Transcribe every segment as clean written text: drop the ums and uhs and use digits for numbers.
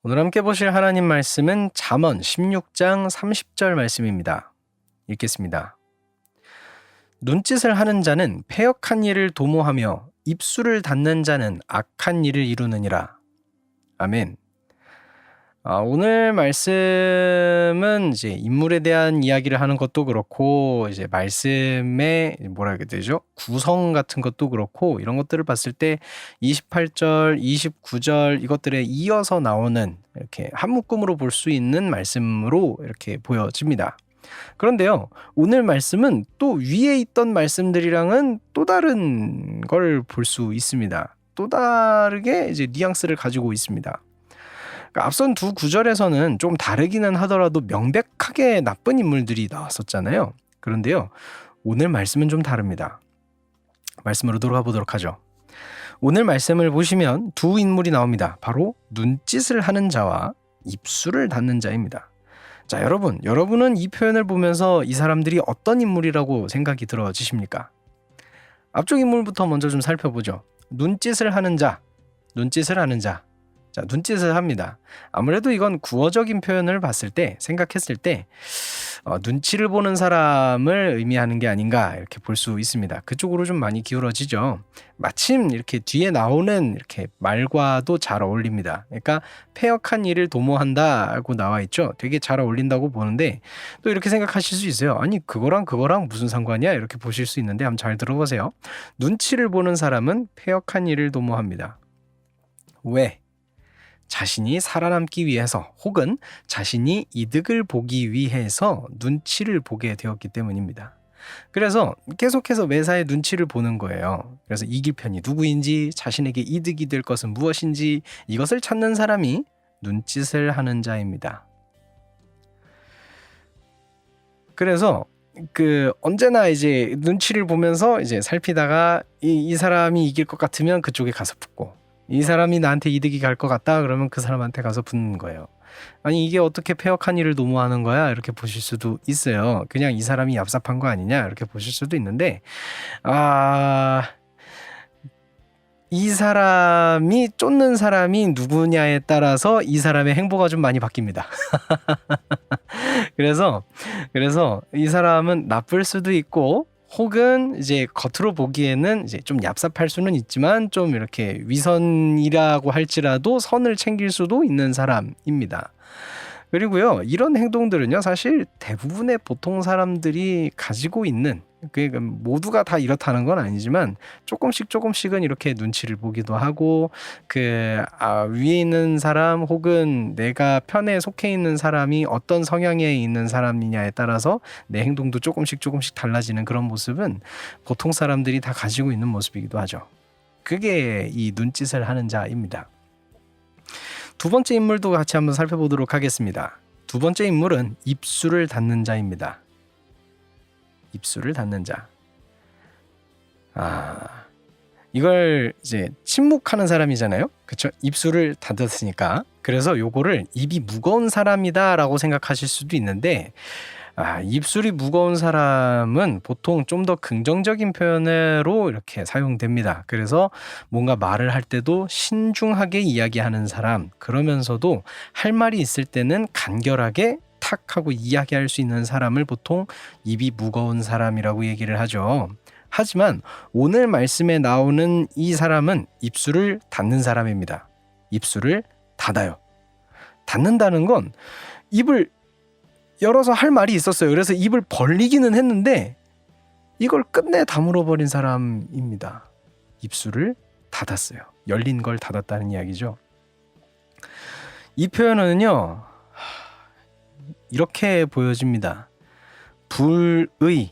오늘 함께 보실 하나님 말씀은 잠언 16장 30절 말씀입니다. 읽겠습니다. 눈짓을 하는 자는 패역한 일을 도모하며 입술을 닫는 자는 악한 일을 이루느니라. 아멘. 오늘 말씀은 이제 인물에 대한 이야기를 하는 것도 그렇고, 이제 말씀의 뭐라 해야 되죠? 구성 같은 것도 그렇고, 이런 것들을 봤을 때 28절, 29절 이것들에 이어서 나오는 이렇게 한 묶음으로 볼 수 있는 말씀으로 이렇게 보여집니다. 그런데요, 오늘 말씀은 또 위에 있던 말씀들이랑은 또 다른 걸 볼 수 있습니다. 또 다르게 이제 뉘앙스를 가지고 있습니다. 그러니까 앞선 두 구절에서는 좀 다르기는 하더라도 명백하게 나쁜 인물들이 나왔었잖아요. 그런데요, 오늘 말씀은 좀 다릅니다. 말씀으로 들어가 보도록 하죠. 오늘 말씀을 보시면 두 인물이 나옵니다. 바로 눈짓을 하는 자와 입술을 닫는 자입니다. 자, 여러분은 이 표현을 보면서 이 사람들이 어떤 인물이라고 생각이 들어지십니까? 앞쪽 인물부터 먼저 좀 살펴보죠. 눈짓을 하는 자. 자, 눈짓을 합니다. 아무래도 이건 구어적인 표현을 봤을 때, 생각했을 때 눈치를 보는 사람을 의미하는 게 아닌가 이렇게 볼 수 있습니다. 그쪽으로 좀 많이 기울어지죠. 마침 이렇게 뒤에 나오는 이렇게 말과도 잘 어울립니다. 그러니까 패역한 일을 도모한다고 나와 있죠. 되게 잘 어울린다고 보는데 또 이렇게 생각하실 수 있어요. 아니 그거랑 무슨 상관이야? 이렇게 보실 수 있는데 한번 잘 들어보세요. 눈치를 보는 사람은 패역한 일을 도모합니다. 왜? 자신이 살아남기 위해서 혹은 자신이 이득을 보기 위해서 눈치를 보게 되었기 때문입니다. 그래서 계속해서 매사에 눈치를 보는 거예요. 그래서 이길 편이 누구인지, 자신에게 이득이 될 것은 무엇인지 이것을 찾는 사람이 눈짓을 하는 자입니다. 그래서 언제나 이제 눈치를 보면서 이제 살피다가 이 사람이 이길 것 같으면 그쪽에 가서 붙고, 이 사람이 나한테 이득이 갈 것 같다 그러면 그 사람한테 가서 붙는 거예요. 아니 이게 어떻게 패역한 일을 도모하는 거야? 이렇게 보실 수도 있어요. 그냥 이 사람이 얍삽한 거 아니냐? 이렇게 보실 수도 있는데 이 사람이 쫓는 사람이 누구냐에 따라서 이 사람의 행보가 좀 많이 바뀝니다. 그래서 이 사람은 나쁠 수도 있고 혹은 이제 겉으로 보기에는 이제 좀 얍삽할 수는 있지만 좀 이렇게 위선이라고 할지라도 선을 챙길 수도 있는 사람입니다. 그리고요, 이런 행동들은요, 사실 대부분의 보통 사람들이 가지고 있는, 모두가 다 이렇다는 건 아니지만 조금씩은 이렇게 눈치를 보기도 하고 위에 있는 사람 혹은 내가 편에 속해 있는 사람이 어떤 성향에 있는 사람이냐에 따라서 내 행동도 조금씩 달라지는 그런 모습은 보통 사람들이 다 가지고 있는 모습이기도 하죠. 그게 이 눈짓을 하는 자입니다. 두 번째 인물도 같이 한번 살펴보도록 하겠습니다. 두 번째 인물은 입술을 닫는 자입니다. 입술을 닫는 자. 이걸 이제 침묵하는 사람이잖아요. 그쵸? 입술을 닫았으니까. 그래서 요거를 입이 무거운 사람이다 라고 생각하실 수도 있는데 입술이 무거운 사람은 보통 좀 더 긍정적인 표현으로 이렇게 사용됩니다. 그래서 뭔가 말을 할 때도 신중하게 이야기하는 사람, 그러면서도 할 말이 있을 때는 간결하게 탁 하고 이야기할 수 있는 사람을 보통 입이 무거운 사람이라고 얘기를 하죠. 하지만 오늘 말씀에 나오는 이 사람은 입술을 닫는 사람입니다. 입술을 닫아요. 닫는다는 건 입을 열어서 할 말이 있었어요. 그래서 입을 벌리기는 했는데 이걸 끝내 다물어버린 사람입니다. 입술을 닫았어요. 열린 걸 닫았다는 이야기죠. 이 표현은요, 이렇게 보여집니다. 불의의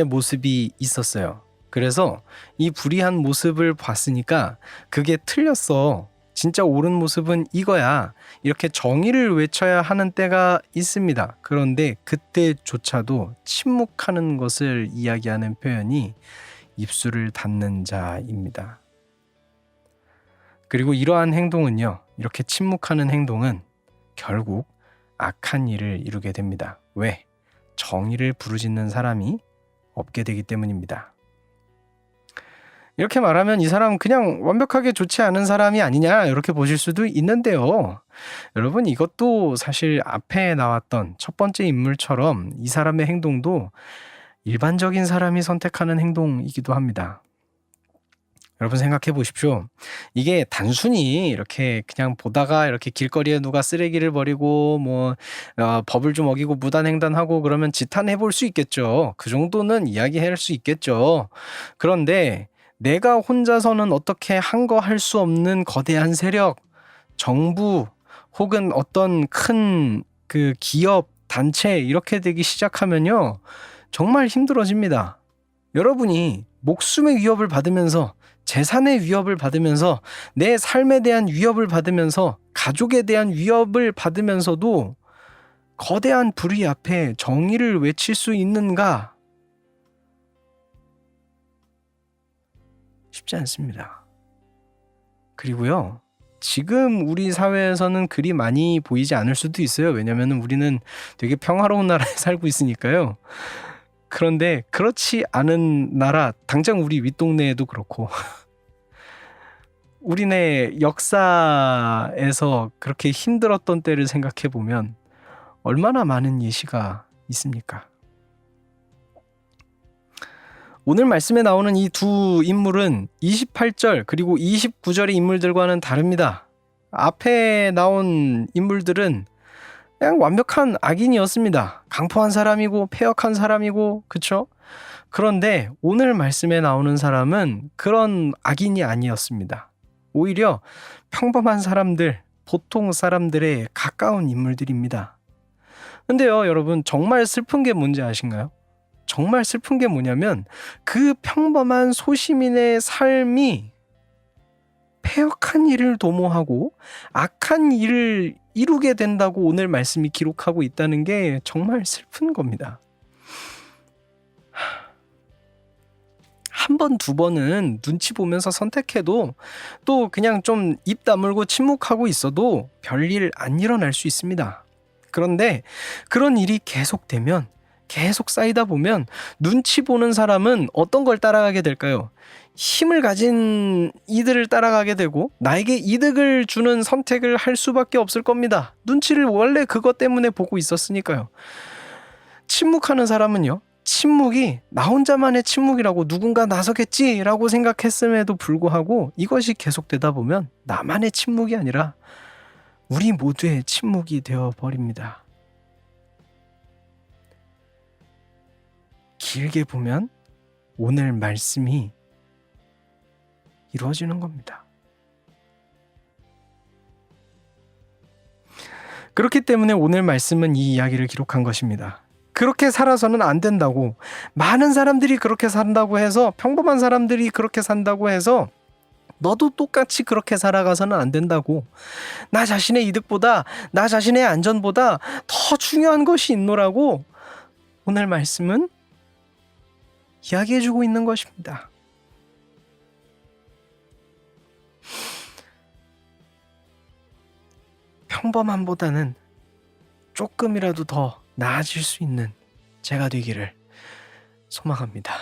모습이 있었어요. 그래서 이 불의한 모습을 봤으니까 그게 틀렸어. 진짜 옳은 모습은 이거야. 이렇게 정의를 외쳐야 하는 때가 있습니다. 그런데 그때조차도 침묵하는 것을 이야기하는 표현이 입술을 닫는 자입니다. 그리고 이러한 행동은요, 이렇게 침묵하는 행동은 결국 악한 일을 이루게 됩니다. 왜? 정의를 부르짖는 사람이 없게 되기 때문입니다. 이렇게 말하면 이 사람 그냥 완벽하게 좋지 않은 사람이 아니냐 이렇게 보실 수도 있는데요. 여러분 이것도 사실 앞에 나왔던 첫 번째 인물처럼 이 사람의 행동도 일반적인 사람이 선택하는 행동이기도 합니다. 여러분 생각해 보십시오. 이게 단순히 이렇게 그냥 보다가 이렇게 길거리에 누가 쓰레기를 버리고 법을 좀 어기고 무단횡단하고 그러면 지탄해 볼 수 있겠죠. 그 정도는 이야기할 수 있겠죠. 그런데 내가 혼자서는 어떻게 한 거 할 수 없는 거대한 세력, 정부 혹은 어떤 큰 그 기업, 단체 이렇게 되기 시작하면요. 정말 힘들어집니다. 여러분이 목숨의 위협을 받으면서 재산의 위협을 받으면서 내 삶에 대한 위협을 받으면서 가족에 대한 위협을 받으면서도 거대한 불의 앞에 정의를 외칠 수 있는가? 쉽지 않습니다. 그리고요. 지금 우리 사회에서는 그리 많이 보이지 않을 수도 있어요. 왜냐면 우리는 되게 평화로운 나라에 살고 있으니까요. 그런데 그렇지 않은 나라, 당장 우리 윗동네에도 그렇고 우리네 역사에서 그렇게 힘들었던 때를 생각해 보면 얼마나 많은 예시가 있습니까? 오늘 말씀에 나오는 이 두 인물은 28절 그리고 29절의 인물들과는 다릅니다. 앞에 나온 인물들은 그냥 완벽한 악인이었습니다. 강포한 사람이고 패역한 사람이고 그쵸? 그런데 오늘 말씀에 나오는 사람은 그런 악인이 아니었습니다. 오히려 평범한 사람들, 보통 사람들에 가까운 인물들입니다. 근데요, 여러분 정말 슬픈 게 뭔지 아신가요? 정말 슬픈 게 뭐냐면 그 평범한 소시민의 삶이 패역한 일을 도모하고 악한 일을 이루게 된다고 오늘 말씀이 기록하고 있다는 게 정말 슬픈 겁니다. 한 번, 두 번은 눈치 보면서 선택해도 또 그냥 좀 입 다물고 침묵하고 있어도 별일 안 일어날 수 있습니다. 그런데 그런 일이 계속되면 계속 쌓이다 보면 눈치 보는 사람은 어떤 걸 따라가게 될까요? 힘을 가진 이들을 따라가게 되고 나에게 이득을 주는 선택을 할 수밖에 없을 겁니다. 눈치를 원래 그것 때문에 보고 있었으니까요. 침묵하는 사람은요. 침묵이 나 혼자만의 침묵이라고 누군가 나서겠지라고 생각했음에도 불구하고 이것이 계속되다 보면 나만의 침묵이 아니라 우리 모두의 침묵이 되어버립니다. 길게 보면 오늘 말씀이 이루어지는 겁니다. 그렇기 때문에 오늘 말씀은 이 이야기를 기록한 것입니다. 그렇게 살아서는 안 된다고, 많은 사람들이 그렇게 산다고 해서, 평범한 사람들이 그렇게 산다고 해서 너도 똑같이 그렇게 살아가서는 안 된다고, 나 자신의 이득보다 나 자신의 안전보다 더 중요한 것이 있노라고 오늘 말씀은 이야기해주고 있는 것입니다. 평범함보다는 조금이라도 더 나아질 수 있는 제가 되기를 소망합니다.